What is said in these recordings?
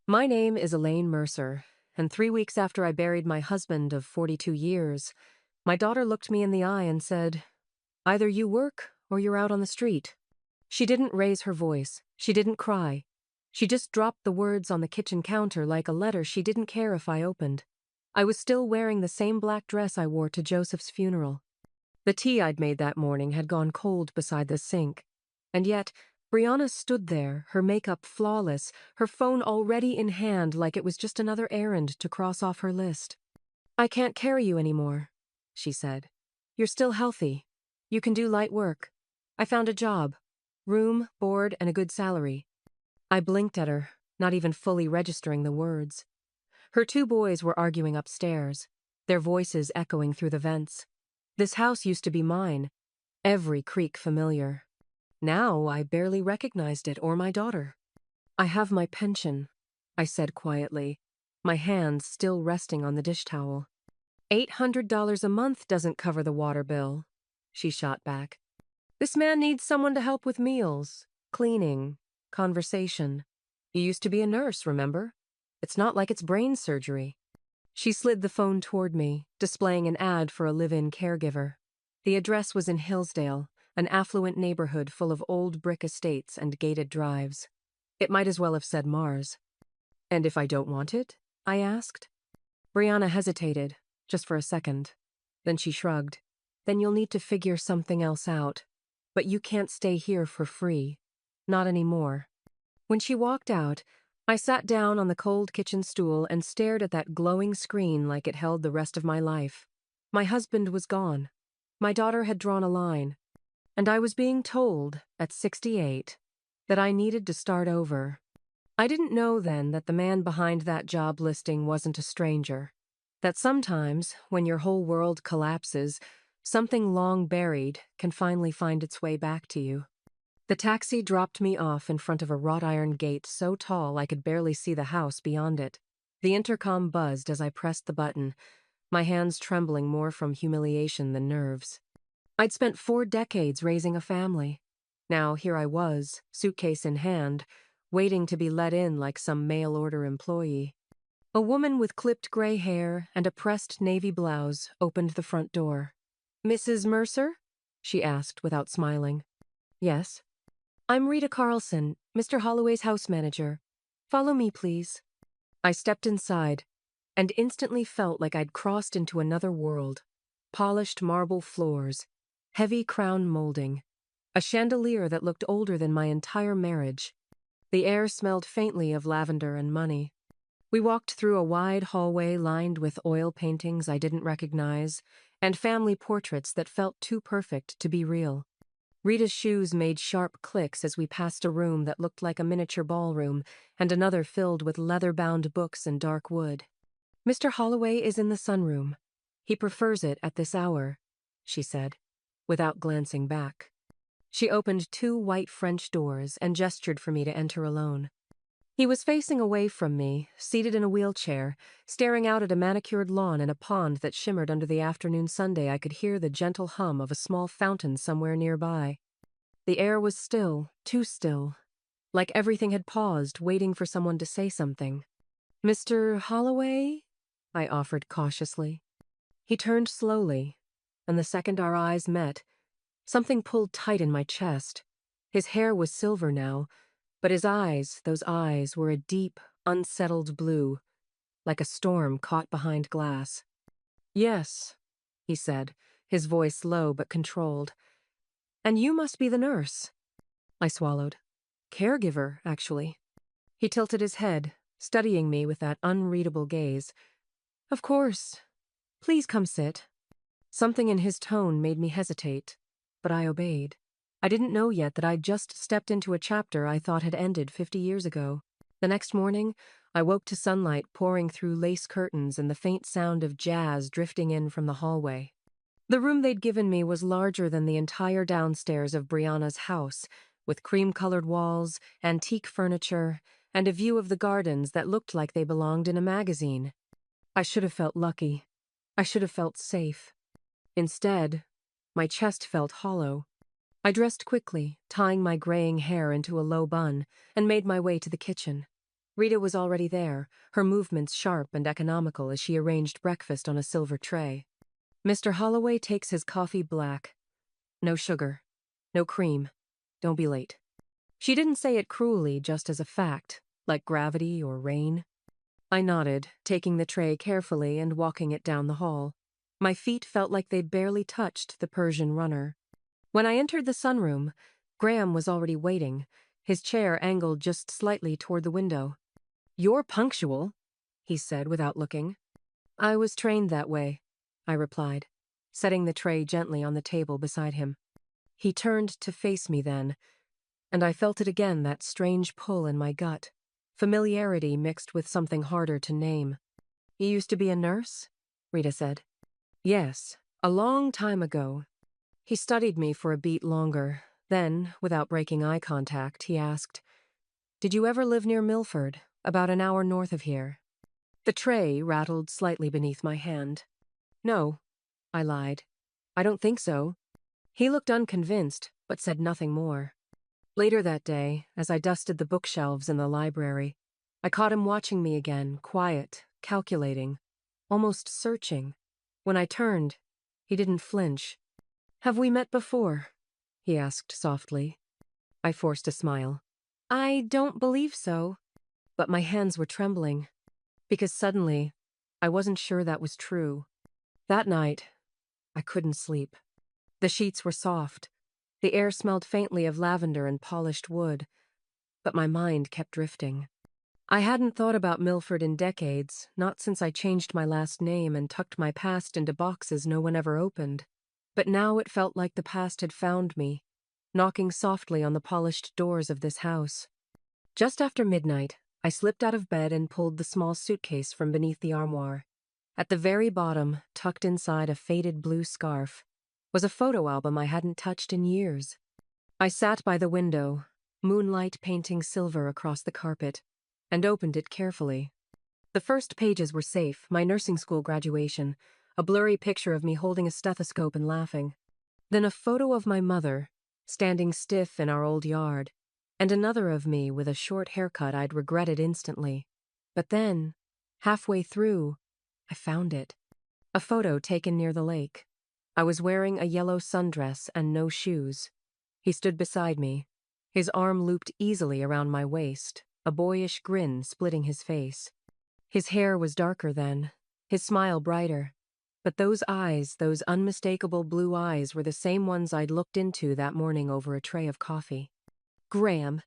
My name is Elaine Mercer, and 3 weeks after I buried my husband of 42 years, my daughter looked me in the eye and said, "Either you work or you're out on the street." She didn't raise her voice. She didn't cry. She just dropped the words on the kitchen counter like a letter she didn't care if I opened. I was still wearing the same black dress I wore to Joseph's funeral. The tea I'd made that morning had gone cold beside the sink. And yet, Brianna stood there, her makeup flawless, her phone already in hand like it was just another errand to cross off her list. "I can't carry you anymore," she said. "You're still healthy. You can do light work. I found a job. Room, board, and a good salary." I blinked at her, not even fully registering the words. Her 2 boys were arguing upstairs, their voices echoing through the vents. This house used to be mine, every creak familiar. Now I barely recognized it or my daughter. "I have my pension," I said quietly, my hands still resting on the dish towel. $800 a month doesn't cover the water bill," she shot back. "This man needs someone to help with meals, cleaning, conversation. You used to be a nurse, remember? It's not like it's brain surgery." She slid the phone toward me, displaying an ad for a live-in caregiver. The address was in Hillsdale, an affluent neighborhood full of old brick estates and gated drives. It might as well have said Mars. "And if I don't want it?" I asked. Brianna hesitated, just for a second. Then she shrugged. "Then you'll need to figure something else out. But you can't stay here for free. Not anymore." When she walked out, I sat down on the cold kitchen stool and stared at that glowing screen like it held the rest of my life. My husband was gone. My daughter had drawn a line. And I was being told, at 68, that I needed to start over. I didn't know then that the man behind that job listing wasn't a stranger. That sometimes, when your whole world collapses, something long buried can finally find its way back to you. The taxi dropped me off in front of a wrought iron gate so tall I could barely see the house beyond it. The intercom buzzed as I pressed the button, my hands trembling more from humiliation than nerves. I'd spent 4 decades raising a family. Now here I was, suitcase in hand, waiting to be let in like some mail-order employee. A woman with clipped gray hair and a pressed navy blouse opened the front door. "Mrs. Mercer?" she asked without smiling. "Yes." "I'm Rita Carlson, Mr. Holloway's house manager. Follow me, please." I stepped inside and instantly felt like I'd crossed into another world. Polished marble floors, heavy crown molding, a chandelier that looked older than my entire marriage. The air smelled faintly of lavender and money. We walked through a wide hallway lined with oil paintings I didn't recognize and family portraits that felt too perfect to be real. Rita's shoes made sharp clicks as we passed a room that looked like a miniature ballroom and another filled with leather-bound books and dark wood. "Mr. Holloway is in the sunroom. He prefers it at this hour," she said, without glancing back. She opened 2 white French doors and gestured for me to enter alone. He was facing away from me, seated in a wheelchair, staring out at a manicured lawn and a pond that shimmered under the afternoon sunday. I could hear the gentle hum of a small fountain somewhere nearby. The air was still, too still, like everything had paused, waiting for someone to say something. "Mr. Holloway?" I offered cautiously. He turned slowly, and the second our eyes met, something pulled tight in my chest. His hair was silver now, but his eyes, those eyes, were a deep, unsettled blue, like a storm caught behind glass. "Yes," he said, his voice low but controlled. "And you must be the nurse." I swallowed. "Caregiver, actually." He tilted his head, studying me with that unreadable gaze. "Of course. Please come sit." Something in his tone made me hesitate, but I obeyed. I didn't know yet that I'd just stepped into a chapter I thought had ended 50 years ago. The next morning, I woke to sunlight pouring through lace curtains and the faint sound of jazz drifting in from the hallway. The room they'd given me was larger than the entire downstairs of Brianna's house, with cream-colored walls, antique furniture, and a view of the gardens that looked like they belonged in a magazine. I should have felt lucky. I should have felt safe. Instead, my chest felt hollow. I dressed quickly, tying my graying hair into a low bun, and made my way to the kitchen. Rita was already there, her movements sharp and economical as she arranged breakfast on a silver tray. Mr. Holloway takes his coffee black. No sugar. No cream. Don't be late. She didn't say it cruelly, just as a fact, like gravity or rain. I nodded, taking the tray carefully and walking it down the hall. My feet felt like they'd barely touched the Persian runner. When I entered the sunroom, Graham was already waiting, his chair angled just slightly toward the window. "You're punctual," he said without looking. "I was trained that way," I replied, setting the tray gently on the table beside him. He turned to face me then, and I felt it again, that strange pull in my gut, familiarity mixed with something harder to name. "You used to be a nurse?" Rita said. "Yes, a long time ago." He studied me for a beat longer. Then, without breaking eye contact, he asked, "Did you ever live near Milford, about an hour north of here?" The tray rattled slightly beneath my hand. "No," I lied. "I don't think so." He looked unconvinced, but said nothing more. Later that day, as I dusted the bookshelves in the library, I caught him watching me again, quiet, calculating, almost searching. When I turned, he didn't flinch. "Have we met before?" he asked softly. I forced a smile. "I don't believe so." But my hands were trembling, because suddenly, I wasn't sure that was true. That night, I couldn't sleep. The sheets were soft. The air smelled faintly of lavender and polished wood. But my mind kept drifting. I hadn't thought about Milford in decades, not since I changed my last name and tucked my past into boxes no one ever opened. But now it felt like the past had found me, knocking softly on the polished doors of this house. Just after midnight, I slipped out of bed and pulled the small suitcase from beneath the armoire. At the very bottom, tucked inside a faded blue scarf, was a photo album I hadn't touched in years. I sat by the window, moonlight painting silver across the carpet, and opened it carefully. The first pages were safe, my nursing school graduation, a blurry picture of me holding a stethoscope and laughing. Then a photo of my mother, standing stiff in our old yard, and another of me with a short haircut I'd regretted instantly. But then, halfway through, I found it. A photo taken near the lake. I was wearing a yellow sundress and no shoes. He stood beside me, his arm looped easily around my waist, a boyish grin splitting his face. His hair was darker then, his smile brighter. But those eyes, those unmistakable blue eyes, were the same ones I'd looked into that morning over a tray of coffee. Graham.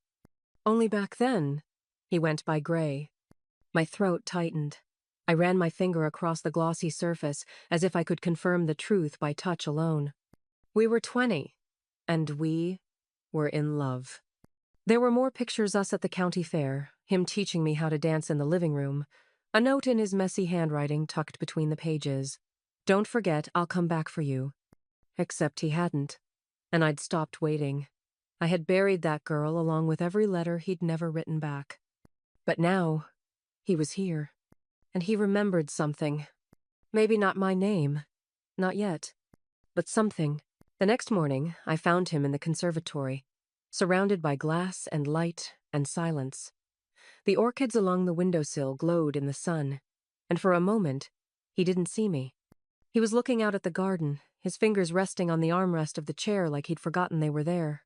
Only back then, he went by Gray. My throat tightened. I ran my finger across the glossy surface as if I could confirm the truth by touch alone. We were 20, and we were in love. There were more pictures us at the county fair, him teaching me how to dance in the living room, a note in his messy handwriting tucked between the pages. "Don't forget, I'll come back for you." Except he hadn't, and I'd stopped waiting. I had buried that girl along with every letter he'd never written back. But now, he was here, and he remembered something. Maybe not my name, not yet, but something. The next morning, I found him in the conservatory, surrounded by glass and light and silence. The orchids along the windowsill glowed in the sun, and for a moment, he didn't see me. He was looking out at the garden, his fingers resting on the armrest of the chair like he'd forgotten they were there.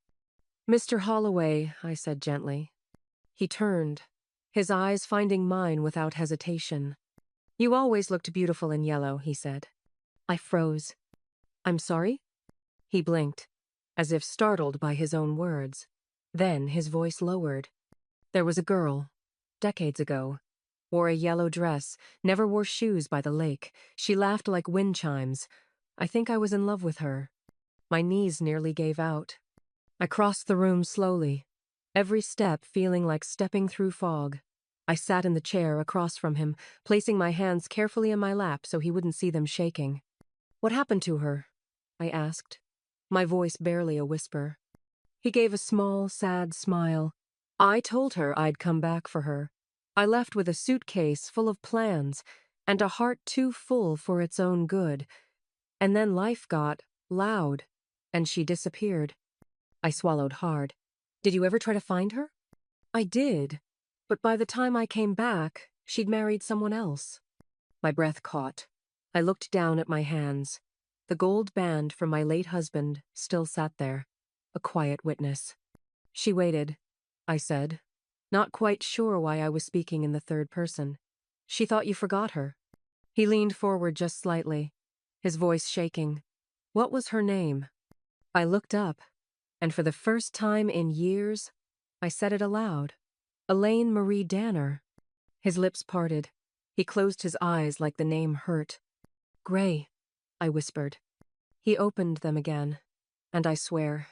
"Mr. Holloway," I said gently. He turned, his eyes finding mine without hesitation. "You always looked beautiful in yellow," he said. I froze. "I'm sorry?" He blinked, as if startled by his own words. Then his voice lowered. "There was a girl, decades ago. Wore a yellow dress, never wore shoes by the lake. She laughed like wind chimes. I think I was in love with her." My knees nearly gave out. I crossed the room slowly, every step feeling like stepping through fog. I sat in the chair across from him, placing my hands carefully in my lap so he wouldn't see them shaking. "What happened to her?" I asked, my voice barely a whisper. He gave a small, sad smile. "I told her I'd come back for her. I left with a suitcase full of plans and a heart too full for its own good. And then life got loud, and she disappeared." I swallowed hard. "Did you ever try to find her?" "I did. But by the time I came back, she'd married someone else. My breath caught. I looked down at my hands. The gold band from my late husband still sat there, a quiet witness. She waited, I said, not quite sure why I was speaking in the third person. She thought you forgot her. He leaned forward just slightly, his voice shaking. What was her name? I looked up, and for the first time in years, I said it aloud. Elaine Marie Danner. His lips parted. He closed his eyes like the name hurt. Gray, I whispered. He opened them again, and I swear,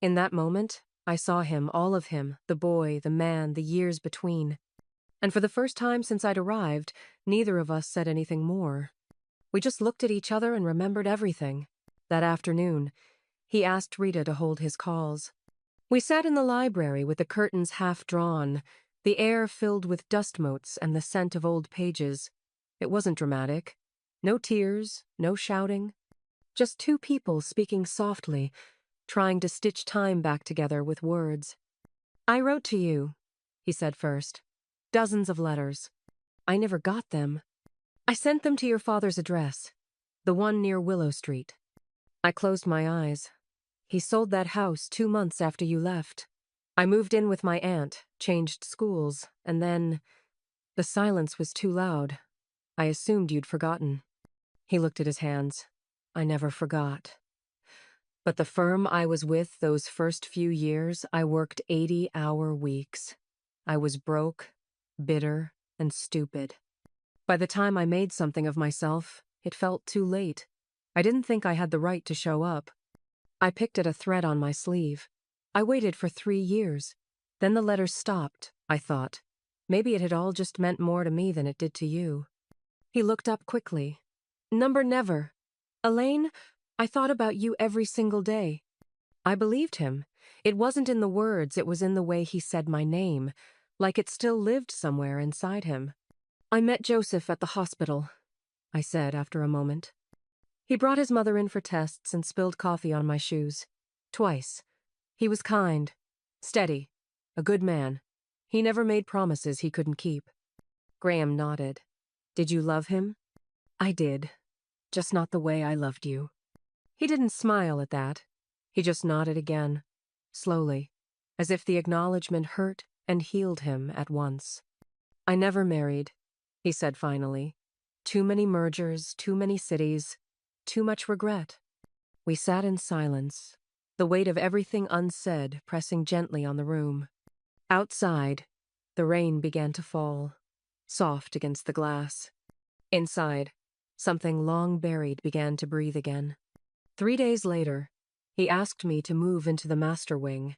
in that moment, I saw him, all of him, the boy, the man, the years between. And for the first time since I'd arrived, neither of us said anything more. We just looked at each other and remembered everything. That afternoon, he asked Rita to hold his calls. We sat in the library with the curtains half drawn, the air filled with dust motes and the scent of old pages. It wasn't dramatic. No tears, no shouting. Just two people speaking softly, trying to stitch time back together with words. I wrote to you, he said first. Dozens of letters. I never got them. I sent them to your father's address, the one near Willow Street. I closed my eyes. He sold that house 2 months after you left. I moved in with my aunt, changed schools, and then... The silence was too loud. I assumed you'd forgotten. He looked at his hands. I never forgot. But the firm I was with those first few years, I worked 80-hour weeks. I was broke, bitter, and stupid. By the time I made something of myself, it felt too late. I didn't think I had the right to show up. I picked at a thread on my sleeve. I waited for 3 years. Then the letters stopped, I thought. Maybe it had all just meant more to me than it did to you. He looked up quickly. Number never. Elaine, I thought about you every single day. I believed him. It wasn't in the words, it was in the way he said my name, like it still lived somewhere inside him. I met Joseph at the hospital, I said after a moment. He brought his mother in for tests and spilled coffee on my shoes. Twice. He was kind, steady, a good man. He never made promises he couldn't keep. Graham nodded. Did you love him? I did. Just not the way I loved you. He didn't smile at that. He just nodded again, slowly, as if the acknowledgement hurt and healed him at once. I never married, he said finally. Too many mergers, too many cities, too much regret. We sat in silence, the weight of everything unsaid pressing gently on the room. Outside, the rain began to fall, soft against the glass. Inside, something long buried began to breathe again. 3 days later, he asked me to move into the master wing.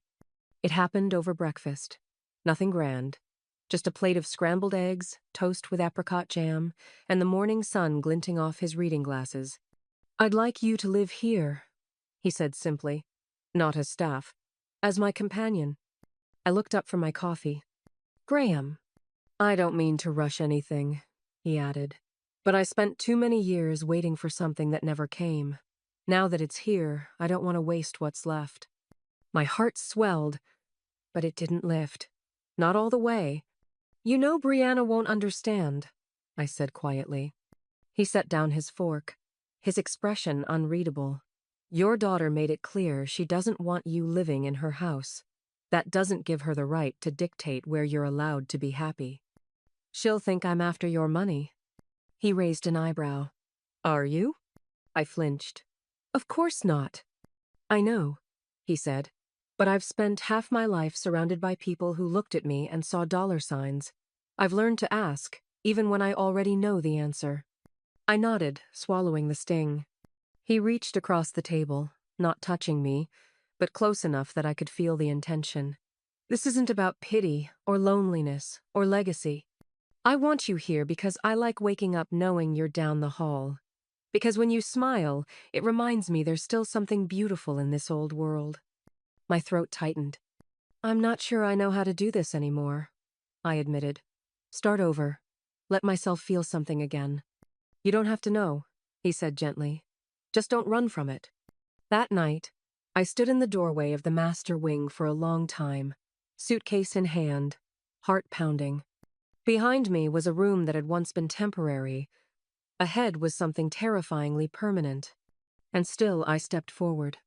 It happened over breakfast. Nothing grand. Just a plate of scrambled eggs, toast with apricot jam, and the morning sun glinting off his reading glasses. I'd like you to live here, he said simply. Not as staff. As my companion. I looked up from my coffee. Graham. I don't mean to rush anything, he added. But I spent too many years waiting for something that never came. Now that it's here, I don't want to waste what's left. My heart swelled, but it didn't lift. Not all the way. You know Brianna won't understand, I said quietly. He set down his fork, his expression unreadable. Your daughter made it clear she doesn't want you living in her house. That doesn't give her the right to dictate where you're allowed to be happy. She'll think I'm after your money. He raised an eyebrow. Are you? I flinched. Of course not. I know, he said, but I've spent half my life surrounded by people who looked at me and saw dollar signs. I've learned to ask, even when I already know the answer. I nodded, swallowing the sting. He reached across the table, not touching me, but close enough that I could feel the intention. This isn't about pity or loneliness or legacy. I want you here because I like waking up knowing you're down the hall. Because when you smile, it reminds me there's still something beautiful in this old world. My throat tightened. I'm not sure I know how to do this anymore, I admitted. Start over. Let myself feel something again. You don't have to know, he said gently. Just don't run from it. That night, I stood in the doorway of the master wing for a long time, suitcase in hand, heart pounding. Behind me was a room that had once been temporary. Ahead was something terrifyingly permanent. And still I stepped forward.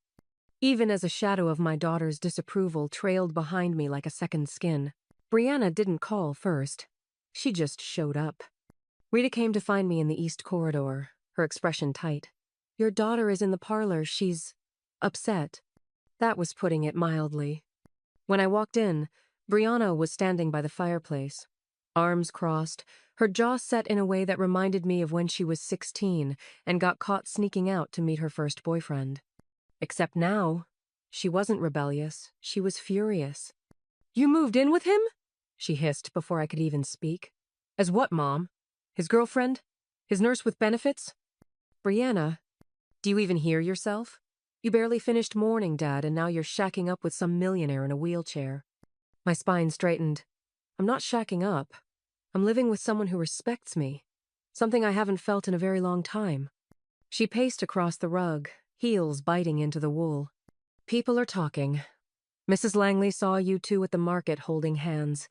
Even as a shadow of my daughter's disapproval trailed behind me like a second skin. Brianna didn't call first. She just showed up. Rita came to find me in the east corridor, her expression tight. "Your daughter is in the parlor. She's upset." That was putting it mildly. When I walked in, Brianna was standing by the fireplace. Arms crossed, her jaw set in a way that reminded me of when she was 16 and got caught sneaking out to meet her first boyfriend. Except now, she wasn't rebellious, she was furious. "You moved in with him?" she hissed before I could even speak. "As what, Mom? His girlfriend? His nurse with benefits?" "Brianna, do you even hear yourself? You barely finished mourning Dad and now you're shacking up with some millionaire in a wheelchair." My spine straightened. "I'm not shacking up. I'm living with someone who respects me. Something I haven't felt in a very long time." She paced across the rug, heels biting into the wool. "People are talking. Mrs. Langley saw you two at the market holding hands.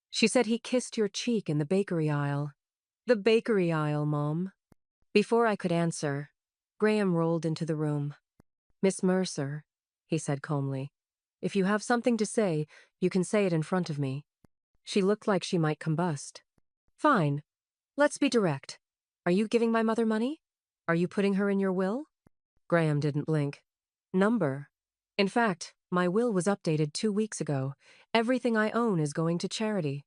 She said he kissed your cheek in the bakery aisle." "The bakery aisle, Mom." Before I could answer, Graham rolled into the room. "Miss Mercer," he said calmly, "if you have something to say, you can say it in front of me." She looked like she might combust. "Fine. Let's be direct. Are you giving my mother money? Are you putting her in your will?" Graham didn't blink. "Number. In fact, my will was updated 2 weeks ago. Everything I own is going to charity."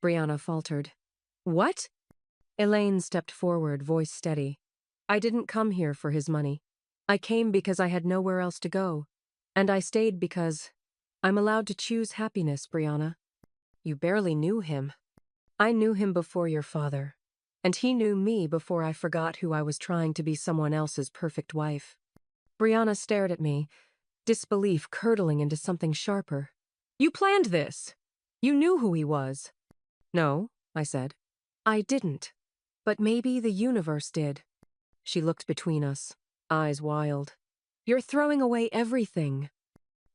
Brianna faltered. "What?" Elaine stepped forward, voice steady. "I didn't come here for his money. I came because I had nowhere else to go. And I stayed because I'm allowed to choose happiness, Brianna. You barely knew him. I knew him before your father. And he knew me before I forgot who I was trying to be someone else's perfect wife." Brianna stared at me, disbelief curdling into something sharper. "You planned this. You knew who he was." "No," I said. "I didn't. But maybe the universe did." She looked between us, eyes wild. "You're throwing away everything."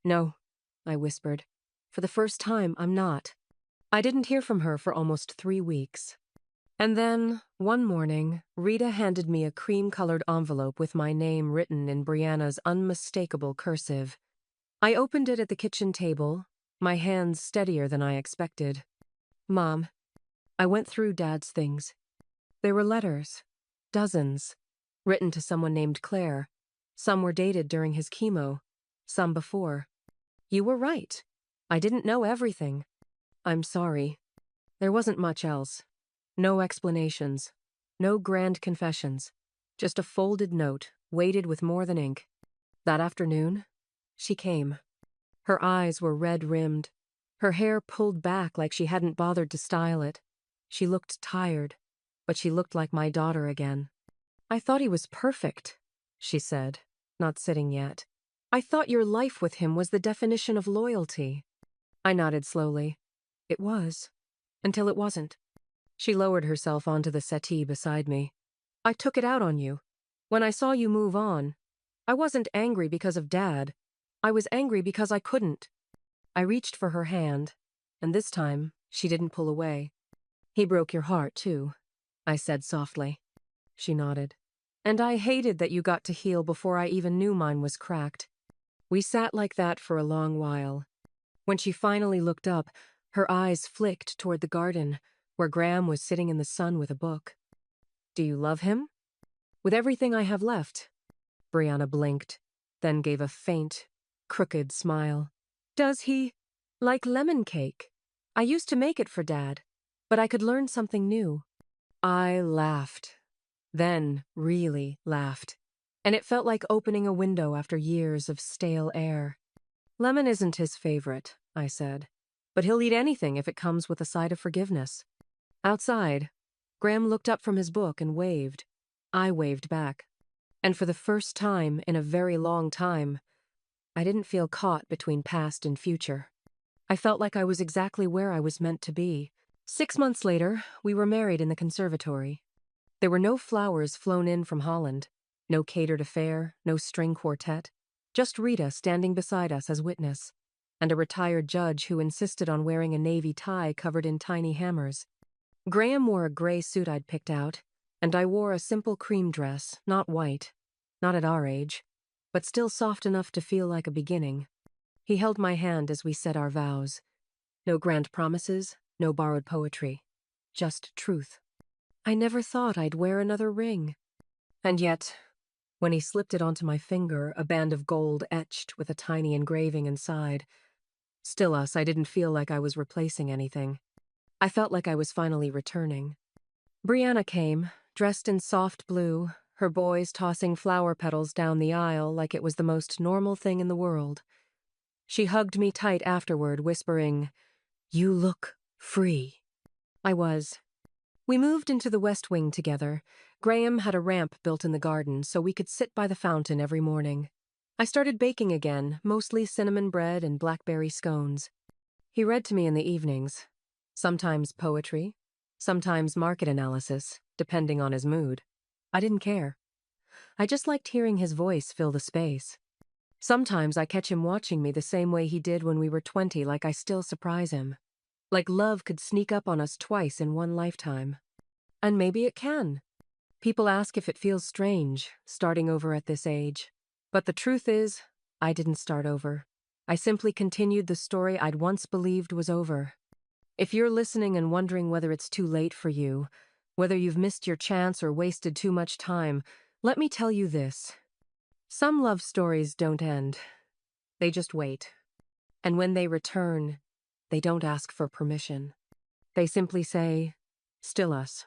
"No," I whispered. "For the first time, I'm not." I didn't hear from her for almost 3 weeks. And then, one morning, Rita handed me a cream-colored envelope with my name written in Brianna's unmistakable cursive. I opened it at the kitchen table, my hands steadier than I expected. "Mom, I went through Dad's things. There were letters, dozens, written to someone named Claire. Some were dated during his chemo, some before. You were right. I didn't know everything. I'm sorry. There wasn't much else. No explanations. No grand confessions. Just a folded note, weighted with more than ink. That afternoon, she came. Her eyes were red-rimmed. Her hair pulled back like she hadn't bothered to style it. She looked tired, but she looked like my daughter again. "I thought he was perfect," she said, not sitting yet. "I thought your life with him was the definition of loyalty." I nodded slowly. It was. Until it wasn't. She lowered herself onto the settee beside me. "I took it out on you. When I saw you move on, I wasn't angry because of Dad. I was angry because I couldn't." I reached for her hand, and this time she didn't pull away. "He broke your heart, too," I said softly. She nodded. "And I hated that you got to heal before I even knew mine was cracked." We sat like that for a long while. When she finally looked up, her eyes flicked toward the garden, where Graham was sitting in the sun with a book. "Do you love him?" "With everything I have left." Brianna blinked, then gave a faint, crooked smile. "Does he like lemon cake? I used to make it for Dad, but I could learn something new." I laughed. Then really laughed. And it felt like opening a window after years of stale air. "Lemon isn't his favorite," I said. "But he'll eat anything if it comes with a side of forgiveness." Outside, Graham looked up from his book and waved. I waved back. And for the first time in a very long time, I didn't feel caught between past and future. I felt like I was exactly where I was meant to be. 6 months later, we were married in the conservatory. There were no flowers flown in from Holland, no catered affair, no string quartet, just Rita standing beside us as witness. and a retired judge who insisted on wearing a navy tie covered in tiny hammers. Graham wore a gray suit I'd picked out, and I wore a simple cream dress, not white, not at our age, but still soft enough to feel like a beginning. He held my hand as we said our vows. No grand promises, no borrowed poetry, just truth. I never thought I'd wear another ring. And yet, when he slipped it onto my finger, a band of gold etched with a tiny engraving inside, still us, I didn't feel like I was replacing anything. I felt like I was finally returning. Brianna came, dressed in soft blue, her boys tossing flower petals down the aisle like it was the most normal thing in the world. She hugged me tight afterward, whispering, "You look free." I was. We moved into the West Wing together. Graham had a ramp built in the garden so we could sit by the fountain every morning. I started baking again, mostly cinnamon bread and blackberry scones. He read to me in the evenings. Sometimes poetry, sometimes market analysis, depending on his mood. I didn't care. I just liked hearing his voice fill the space. Sometimes I catch him watching me the same way he did when we were 20, like I still surprise him. Like love could sneak up on us twice in one lifetime. And maybe it can. People ask if it feels strange, starting over at this age. But the truth is, I didn't start over. I simply continued the story I'd once believed was over. If you're listening and wondering whether it's too late for you, whether you've missed your chance or wasted too much time, let me tell you this. Some love stories don't end. They just wait. And when they return, they don't ask for permission. They simply say, "Still us."